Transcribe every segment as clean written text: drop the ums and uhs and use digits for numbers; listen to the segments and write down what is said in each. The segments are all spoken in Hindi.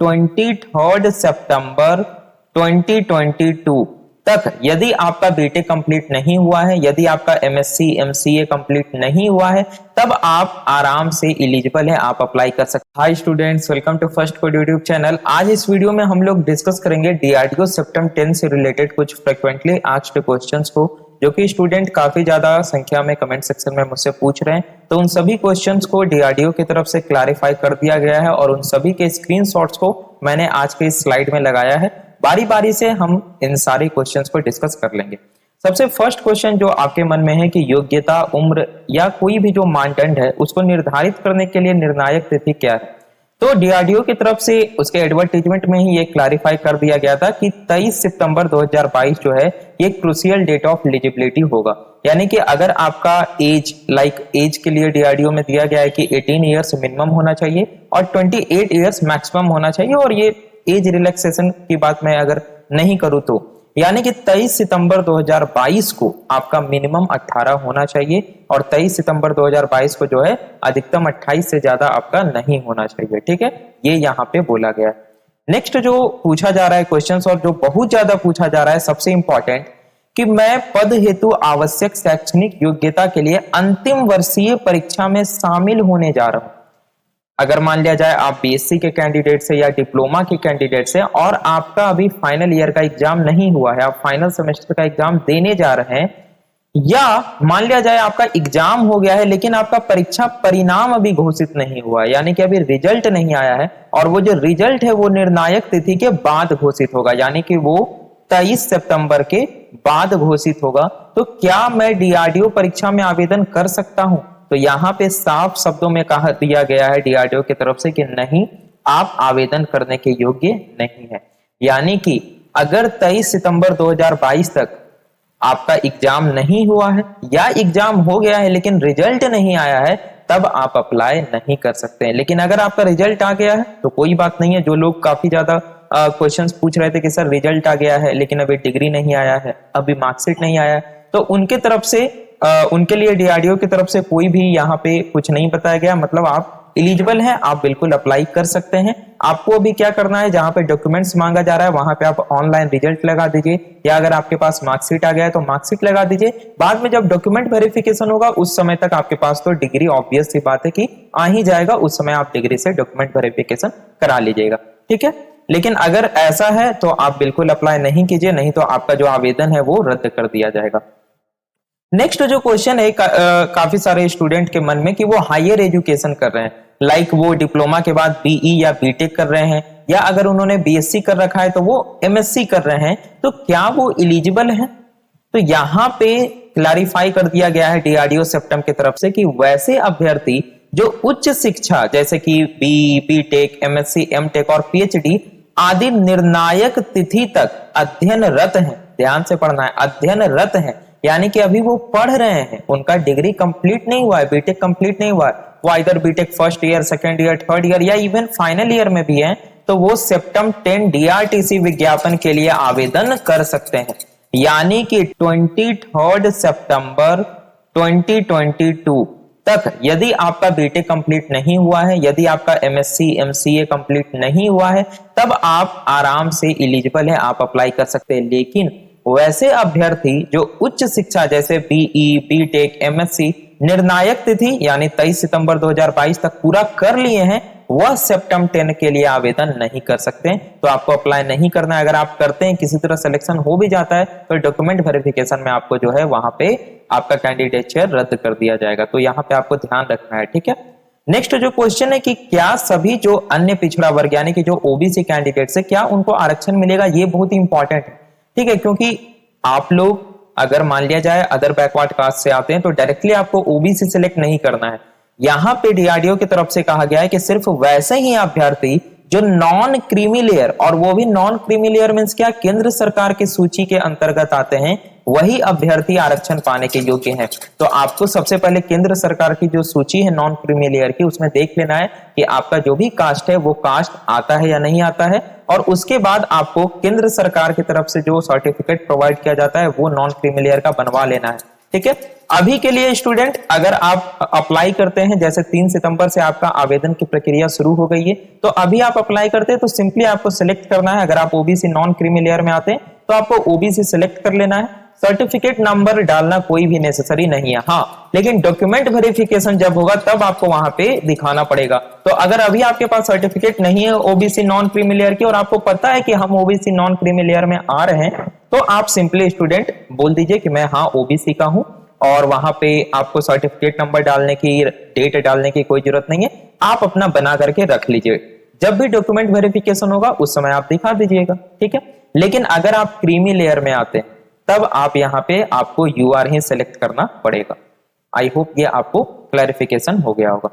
23 सितंबर 2022 तक यदि आपका बीटेक कंप्लीट नहीं हुआ है, यदि आपका एमएससी एमसीए कंप्लीट नहीं हुआ है, तब आप आराम से एलिजिबल है, आप अप्लाई कर सकते हैं। Hi students, welcome to first code YouTube channel. आज इस वीडियो में हम लोग डिस्कस करेंगे डीआरडीओ सेप्टेम 10 से रिलेटेड कुछ फ्रिक्वेंटली आस्क्ड क्वेश्चंस को, जो कि स्टूडेंट काफी ज्यादा संख्या में कमेंट सेक्शन में मुझसे पूछ रहे हैं। तो उन सभी क्वेश्चंस को डीआरडीओ की तरफ से क्लैरिफाई कर दिया गया है और उन सभी के स्क्रीनशॉट्स को मैंने आज के इस स्लाइड में लगाया है। बारी बारी से हम इन सारे क्वेश्चंस को डिस्कस कर लेंगे। सबसे फर्स्ट क्वेश्चन जो आपके मन में है कि योग्यता, उम्र या कोई भी जो मानदंड है उसको निर्धारित करने के लिए निर्णायक तिथि क्या है। तो डीआरडीओ की तरफ से उसके एडवर्टाइजमेंट में ही ये क्लैरिफाई कर दिया गया था कि 23 सितंबर 2022 जो है ये क्रूशियल डेट ऑफ एलिजिबिलिटी होगा। यानी कि अगर आपका एज के लिए डीआरडीओ में दिया गया है कि 18 इयर्स मिनिमम होना चाहिए और 28 इयर्स मैक्सिमम होना चाहिए, और ये एज रिलैक्सेशन की बात मैं अगर नहीं करूं तो यानी कि 23 सितंबर 2022 को आपका मिनिमम 18 होना चाहिए और 23 सितंबर 2022 को जो है अधिकतम 28 से ज्यादा आपका नहीं होना चाहिए। ठीक है, ये यहाँ पे बोला गया है। नेक्स्ट जो पूछा जा रहा है क्वेश्चंस, और जो बहुत ज्यादा पूछा जा रहा है, सबसे इंपॉर्टेंट, कि मैं पद हेतु आवश्यक शैक्षणिक योग्यता के लिए अंतिम वर्षीय परीक्षा में शामिल होने जा रहा हूं। अगर मान लिया जाए आप बीएससी के कैंडिडेट से या डिप्लोमा के कैंडिडेट से और आपका अभी फाइनल ईयर का एग्जाम नहीं हुआ है, आप फाइनल सेमेस्टर का एग्जाम देने जा रहे हैं, या मान लिया जाए आपका एग्जाम हो गया है लेकिन आपका परीक्षा परिणाम अभी घोषित नहीं हुआ है, यानी कि अभी रिजल्ट नहीं आया है, और वो जो रिजल्ट है वो निर्णायक तिथि के बाद घोषित होगा, यानी कि वो 23 सितंबर के बाद घोषित होगा। तो क्या मैं डीआरडीओ परीक्षा में आवेदन कर सकता हूं? तो यहाँ पे साफ शब्दों में कहा दिया गया है डीआरडीओ की तरफ से कि नहीं, आप आवेदन करने के योग्य नहीं है। यानी कि अगर 23 सितंबर 2022 तक आपका एग्जाम नहीं हुआ है या एग्जाम हो गया है लेकिन रिजल्ट नहीं आया है, तब आप अप्लाई नहीं कर सकते हैं। लेकिन अगर आपका रिजल्ट आ गया है तो कोई बात नहीं है। जो लोग काफी ज्यादा क्वेश्चंस पूछ रहे थे कि सर रिजल्ट आ गया है लेकिन अभी डिग्री नहीं आया है, अभी मार्कशीट नहीं आया है, तो उनके तरफ से उनके लिए डीआरडीओ की तरफ से कोई भी यहाँ पे कुछ नहीं बताया गया। मतलब आप एलिजिबल हैं, आप बिल्कुल अप्लाई कर सकते हैं। आपको अभी क्या करना है, जहां पे डॉक्यूमेंट्स मांगा जा रहा है वहां पे आप ऑनलाइन रिजल्ट लगा दीजिए, या अगर आपके पास मार्कशीट आ गया है तो मार्कशीट लगा दीजिए। बाद में जब डॉक्यूमेंट वेरिफिकेशन होगा उस समय तक आपके पास तो डिग्री ऑब्वियस सी बात है कि आ ही जाएगा, उस समय आप डिग्री से डॉक्यूमेंट वेरिफिकेशन करा लीजिएगा। ठीक है, लेकिन अगर ऐसा है तो आप बिल्कुल अप्लाई नहीं कीजिए, नहीं तो आपका जो आवेदन है वो रद्द कर दिया जाएगा। नेक्स्ट जो क्वेश्चन है काफी सारे स्टूडेंट के मन में कि वो हायर एजुकेशन कर रहे हैं, लाइक वो डिप्लोमा के बाद बीई या बीटेक कर रहे हैं, या अगर उन्होंने बीएससी कर रखा है तो वो एमएससी कर रहे हैं, तो क्या वो एलिजिबल हैं? तो यहाँ पे क्लैरिफाई कर दिया गया है डीआरडीओ सेप्टेम की तरफ से कि वैसे अभ्यर्थी जो उच्च शिक्षा जैसे कि बीई, बीटेक, एमएससी, एमटेक और पीएचडी आदि निर्णायक तिथि तक अध्ययनरत हैं, ध्यान से पढ़ना है, अध्ययनरत हैं, यानी कि अभी वो पढ़ रहे हैं, उनका डिग्री कंप्लीट नहीं हुआ है, बीटेक कंप्लीट नहीं हुआ है, वो इधर BTech first year, second year, third year या इवन फाइनल ईयर में भी है, तो वो सेप्टेम 10 डीआरटीसी विज्ञापन के लिए आवेदन कर सकते हैं। यानी कि 23 सितंबर 2022 तक यदि आपका बीटेक कंप्लीट नहीं हुआ है, यदि आपका एमएससी एमसीए कंप्लीट नहीं हुआ है, तब आप आराम से एलिजिबल है, आप अप्लाई कर सकते हैं। लेकिन वैसे अभ्यर्थी जो उच्च शिक्षा जैसे बीई, बीटेक, एमएससी निर्णायक तिथि यानी 23 सितंबर 2022 तक पूरा कर लिए हैं, वह सेप्टेम 10 के लिए आवेदन नहीं कर सकते। तो आपको अप्लाई नहीं करना है। अगर आप करते हैं, किसी तरह सिलेक्शन हो भी जाता है, तो डॉक्यूमेंट वेरिफिकेशन में आपको जो है वहां पे आपका कैंडिडेटचर रद्द कर दिया जाएगा। तो यहाँ पे आपको ध्यान रखना है। ठीक है, नेक्स्ट जो क्वेश्चन है कि क्या सभी जो अन्य पिछड़ा वर्ग यानी कि जो ओबीसी कैंडिडेट है, क्या उनको आरक्षण मिलेगा? ये बहुत ही इंपॉर्टेंट है। ठीक है, क्योंकि आप लोग अगर मान लिया जाए अदर बैकवर्ड कास्ट से आते हैं तो डायरेक्टली आपको ओबीसी सिलेक्ट नहीं करना है। यहां पे डीआरडीओ की तरफ से कहा गया है कि सिर्फ वैसे ही अभ्यर्थी जो नॉन क्रीमी लेयर, और वो भी नॉन क्रीमी लेयर मींस क्या, केंद्र सरकार की सूची के अंतर्गत आते हैं, वही अभ्यर्थी आरक्षण पाने के योग्य हैं। तो आपको सबसे पहले केंद्र सरकार की जो सूची है नॉन क्रीमी लेयर की, उसमें देख लेना है कि आपका जो भी कास्ट है वो कास्ट आता है या नहीं आता है, और उसके बाद आपको केंद्र सरकार की तरफ से जो सर्टिफिकेट प्रोवाइड किया जाता है वो नॉन क्रीमी लेयर का बनवा लेना है। ठीक है। अभी के लिए स्टूडेंट अगर आप अप्लाई करते हैं, जैसे 3 सितंबर से आपका आवेदन की प्रक्रिया शुरू हो गई है, तो अभी आप अप्लाई करते हैं तो सिंपली आपको सिलेक्ट करना है। अगर आप ओबीसी नॉन क्रीमी लेयर में आते हैं तो आपको ओबीसी सिलेक्ट कर लेना है। सर्टिफिकेट नंबर डालना कोई भी नेसेसरी नहीं है, हाँ, लेकिन डॉक्यूमेंट वेरिफिकेशन जब होगा तब आपको वहां पे दिखाना पड़ेगा। तो अगर अभी आपके पास सर्टिफिकेट नहीं है ओबीसी नॉन क्रीमी लेयर की और आपको पता है कि हम ओबीसी नॉन क्रीमी लेयर में आ रहे हैं, तो आप सिंपली स्टूडेंट बोल दीजिए कि मैं हाँ ओबीसी का हूं, और वहां पे आपको सर्टिफिकेट नंबर डालने की, डेट डालने की कोई जरूरत नहीं है, आप अपना बना करके रख लीजिए। जब भी डॉक्यूमेंट वेरिफिकेशन होगा उस समय आप दिखा दीजिएगा, ठीक है। लेकिन अगर आप क्रीमी लेयर में आते हैं तब आप यहाँ पे आपको यूआर ही सिलेक्ट करना पड़ेगा। आई होप ये आपको क्लैरिफिकेशन हो गया होगा।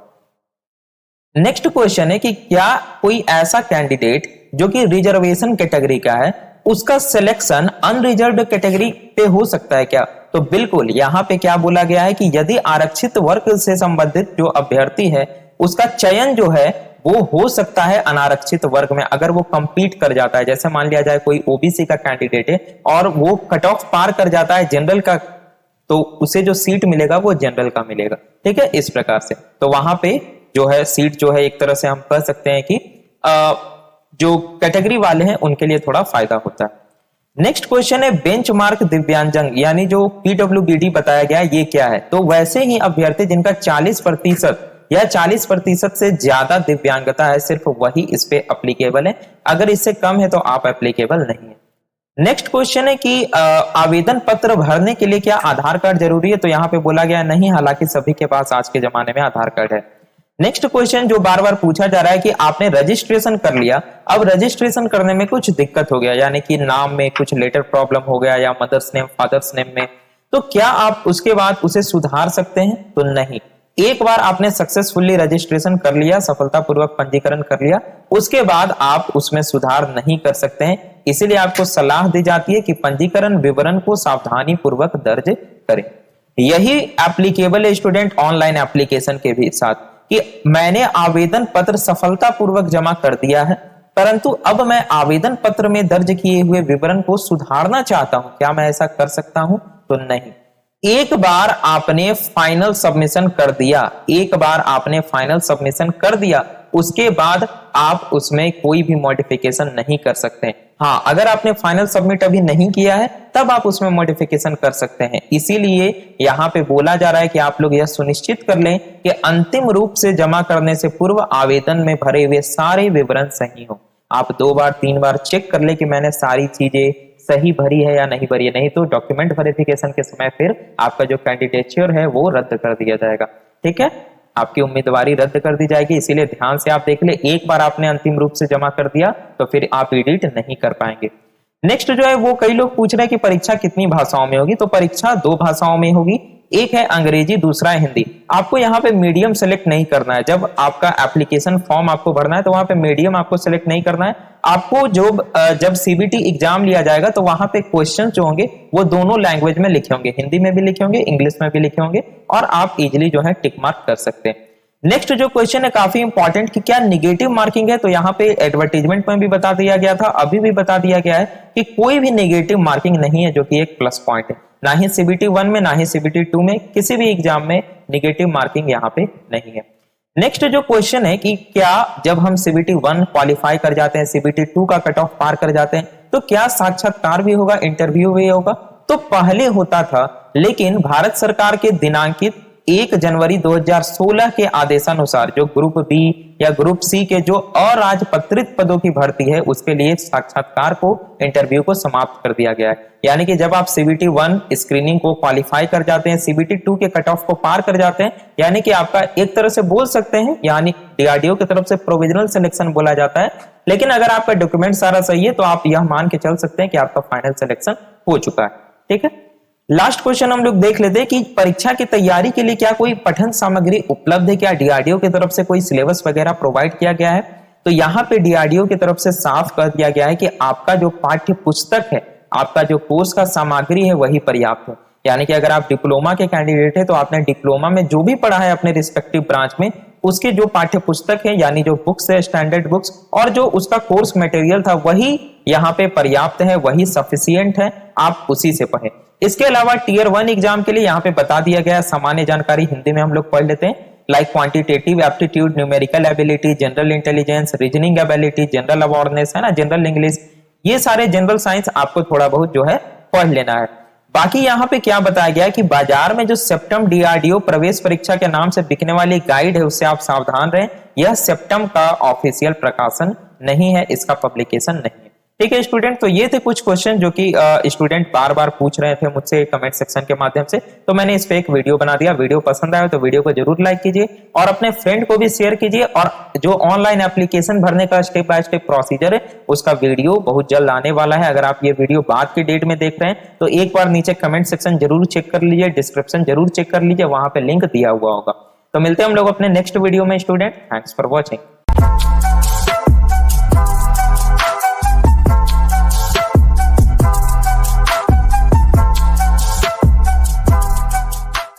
नेक्स्ट क्वेश्चन है कि क्या कोई ऐसा कैंडिडेट जो कि रिजर्वेशन कैटेगरी का है उसका सिलेक्शन अनरिजर्व्ड कैटेगरी पे हो सकता है क्या? तो बिल्कुल, यहाँ पे क्या बोला गया है कि यदि आरक्षित वर्ग से संबंधित जो अभ्यर्थी है उसका चयन जो है वो हो सकता है अनारक्षित वर्ग में, अगर वो कंपीट कर जाता है। जैसे मान लिया जाए कोई ओबीसी का कैंडिडेट है और वो कट ऑफ पार कर जाता है जनरल का, तो उसे जो सीट मिलेगा वो जनरल का मिलेगा, ठीक है, इस प्रकार से। तो वहां पे जो है सीट जो है एक तरह से हम कह सकते हैं कि जो कैटेगरी वाले हैं उनके लिए थोड़ा फायदा होता है। नेक्स्ट क्वेश्चन है बेंचमार्क दिव्यांगजन, यानी जो पीडब्ल्यूबीडी बताया गया ये क्या है? तो वैसे ही अभ्यर्थी जिनका 40% या 40% से ज्यादा दिव्यांगता है, सिर्फ वही इस पे एप्लीकेबल है। अगर इससे कम है तो आप एप्लीकेबल नहीं है। नेक्स्ट क्वेश्चन है कि आवेदन पत्र भरने के लिए क्या आधार कार्ड जरूरी है? तो यहाँ पे बोला गया नहीं, हालांकि सभी के पास आज के जमाने में आधार कार्ड है। नेक्स्ट क्वेश्चन जो बार बार पूछा जा रहा है कि आपने रजिस्ट्रेशन कर लिया, अब रजिस्ट्रेशन करने में कुछ दिक्कत हो गया, यानी कि नाम में कुछ लेटर प्रॉब्लम हो गया या मदर्स नेम फादर्स नेम में, तो क्या आप उसके बाद उसे सुधार सकते हैं? तो नहीं। एक बार आपने सक्सेसफुली रजिस्ट्रेशन कर लिया, सफलतापूर्वक पंजीकरण कर लिया, उसके बाद आप उसमें सुधार नहीं कर सकते हैं। इसीलिए आपको सलाह दी जाती है कि पंजीकरण विवरण को सावधानी पूर्वक दर्ज करें। यही एप्लीकेबल है स्टूडेंट ऑनलाइन एप्लीकेशन के भी साथ, कि मैंने आवेदन पत्र सफलतापूर्वक जमा कर दिया है, परंतु अब मैं आवेदन पत्र में दर्ज किए हुए विवरण को सुधारना चाहता हूं, क्या मैं ऐसा कर सकता हूं? तो नहीं। एक बार आपने फाइनल सबमिशन कर दिया, एक बार आपने फाइनल सबमिशन कर दिया, उसके बाद आप उसमें कोई भी मॉडिफिकेशन नहीं कर सकते। हाँ, अगर आपने फाइनल सबमिट अभी नहीं किया है तब आप उसमें मॉडिफिकेशन कर सकते हैं। इसीलिए यहाँ पे बोला जा रहा है कि आप लोग यह सुनिश्चित कर लें कि अंतिम रूप से जमा करने से पूर्व आवेदन में भरे हुए सारे विवरण सही हो। आप 2 बार 3 बार चेक कर ले कि मैंने सारी चीजें सही भरी है या नहीं भरी है, नहीं तो डॉक्यूमेंट वेरिफिकेशन के समय फिर आपका जो कैंडिडेचर है वो रद्द कर दिया जाएगा, ठीक है, आपकी उम्मीदवारी रद्द कर दी जाएगी। इसीलिए ध्यान से आप देख ले, एक बार आपने अंतिम रूप से जमा कर दिया तो फिर आप एडिट नहीं कर पाएंगे। नेक्स्ट जो है वो कई लोग पूछ रहे हैं कि परीक्षा कितनी भाषाओं में होगी? तो परीक्षा 2 भाषाओं में होगी, एक है अंग्रेजी, दूसरा है हिंदी। आपको यहाँ पे मीडियम सेलेक्ट नहीं करना है। जब आपका एप्लीकेशन फॉर्म आपको भरना है तो वहां पे मीडियम आपको सेलेक्ट नहीं करना है। आपको जब सीबीटी एग्जाम लिया जाएगा तो वहां पे क्वेश्चन जो होंगे वो दोनों लैंग्वेज में लिखे होंगे, हिंदी में भी लिखे होंगे, इंग्लिश में भी लिखे होंगे, और आप इजिली जो है टिक मार्क कर सकते हैं। नेक्स्ट जो क्वेश्चन है काफी इंपॉर्टेंट कि क्या निगेटिव मार्किंग है? तो यहाँ पे एडवर्टीजमेंट में भी बता दिया गया था, अभी भी बता दिया गया है कि कोई भी निगेटिव मार्किंग नहीं है, जो कि एक प्लस पॉइंट है। ना ही सीबीटी 1 में, ना ही सीबीटी 2 में, किसी भी एग्जाम में निगेटिव मार्किंग यहाँ पे नहीं है। नेक्स्ट जो क्वेश्चन है कि क्या जब हम सीबीटी 1 क्वालिफाई कर जाते हैं, सीबीटी 2 का कट ऑफ पार कर जाते हैं, तो क्या साक्षात्कार भी होगा, इंटरव्यू भी होगा? तो पहले होता था, लेकिन भारत सरकार के दिनांकित 1 जनवरी 2016 के आदेशानुसार जो ग्रुप बी या ग्रुप सी के जो अराजपत्रित पदों की भर्ती है उसके लिए साक्षात्कार को, इंटरव्यू को समाप्त कर दिया गया है। यानी कि जब आप सीबीटी 1 स्क्रीनिंग को क्वालिफाई कर जाते हैं, सीबीटी 2 के कट ऑफ को पार कर जाते हैं, यानी कि आपका एक तरह से बोल सकते हैं, यानी डीआरडीओ की तरफ से प्रोविजनल सिलेक्शन बोला जाता है। लेकिन अगर आपका डॉक्यूमेंट सारा सही है तो आप यह मान के चल सकते हैं कि आपका फाइनल सिलेक्शन हो चुका है, ठीक है। लास्ट क्वेश्चन हम लोग देख लेते हैं कि परीक्षा की तैयारी के लिए क्या कोई पठन सामग्री उपलब्ध है? क्या डीआरडीओ की तरफ से कोई सिलेबस वगैरह प्रोवाइड किया गया है? तो यहाँ पे डीआरडीओ की तरफ से साफ कर दिया गया है कि आपका जो पाठ्य पुस्तक है, आपका जो कोर्स का सामग्री है वही पर्याप्त है। यानी कि अगर आप डिप्लोमा के कैंडिडेट है तो आपने डिप्लोमा में जो भी पढ़ा है अपने रिस्पेक्टिव ब्रांच में, उसके जो पाठ्य पुस्तक है यानी जो बुक्स है, स्टैंडर्ड बुक्स, और जो उसका कोर्स मटेरियल था वही यहाँ पे पर्याप्त है, वही सफिशियंट है, आप उसी से पढ़ें। इसके अलावा टीयर 1 एग्जाम के लिए यहाँ पे बता दिया गया सामान्य जानकारी हिंदी में हम लोग पढ़ लेते हैं, like quantitative aptitude, numerical ability, general intelligence, reasoning ability, general awareness है ना, जनरल इंग्लिश, ये सारे जनरल साइंस आपको थोड़ा बहुत जो है पढ़ लेना है। बाकी यहाँ पे क्या बताया गया कि बाजार में जो सेप्टम डीआरडीओ प्रवेश परीक्षा के नाम से बिकने वाली गाइड है उससे आप सावधान रहें, यह सेप्टम का ऑफिशियल प्रकाशन नहीं है, इसका पब्लिकेशन नहीं है। ठीक है स्टूडेंट, तो ये थे कुछ क्वेश्चन जो कि स्टूडेंट बार बार पूछ रहे थे मुझसे कमेंट सेक्शन के माध्यम से, तो मैंने इस पे एक वीडियो बना दिया। वीडियो पसंद आया तो वीडियो को जरूर लाइक कीजिए और अपने फ्रेंड को भी शेयर कीजिए, और जो ऑनलाइन एप्लीकेशन भरने का स्टेप बाय स्टेप प्रोसीजर है उसका वीडियो बहुत जल्द आने वाला है। अगर आप ये वीडियो बाद की डेट में देख रहे हैं तो एक बार नीचे कमेंट सेक्शन जरूर चेक कर लीजिए, डिस्क्रिप्शन जरूर चेक कर लीजिए, वहां पे लिंक दिया हुआ होगा। तो मिलते हैं हम लोग अपने नेक्स्ट वीडियो में स्टूडेंट। Thanks for watching.